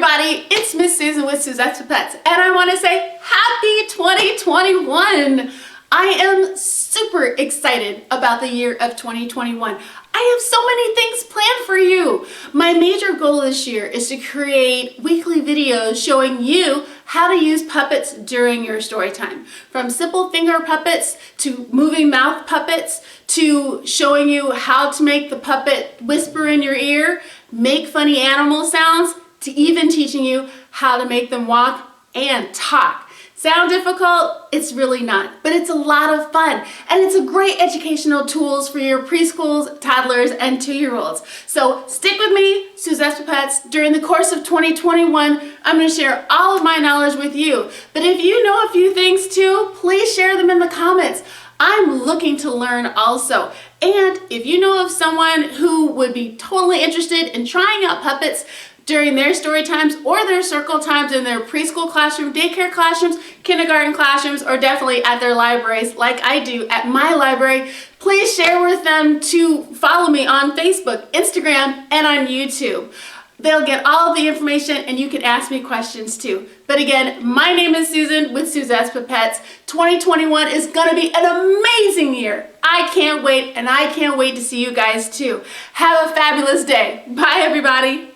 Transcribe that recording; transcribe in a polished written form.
everybody, it's Miss Susan with Suzette's with Pets, and I want to say happy 2021. I am super excited about the year of 2021. I have so many things planned for you. My major goal this year is to create weekly videos showing you how to use puppets during your story time. From simple finger puppets to moving mouth puppets to showing you how to make the puppet whisper in your ear, make funny animal sounds, to even teaching you how to make them walk and talk. Sound difficult? It's really not, but it's a lot of fun, and it's a great educational tools for your preschools, toddlers, and 2-year-olds. So stick with me, Suzette's with Pets. During the course of 2021, I'm going to share all of my knowledge with you. But if you know a few things too, please share them in the comments. I'm looking to learn also. And if you know of someone who would be totally interested in trying out puppets during their story times or their circle times in their preschool classroom, daycare classrooms, kindergarten classrooms, or definitely at their libraries like I do at my library, please share with them to follow me on Facebook, Instagram, and on YouTube. They'll get all of the information and you can ask me questions too. But again, my name is Susan with Suzette's with Pets. 2021 is gonna be an amazing year. I can't wait, and I can't wait to see you guys too. Have a fabulous day. Bye everybody.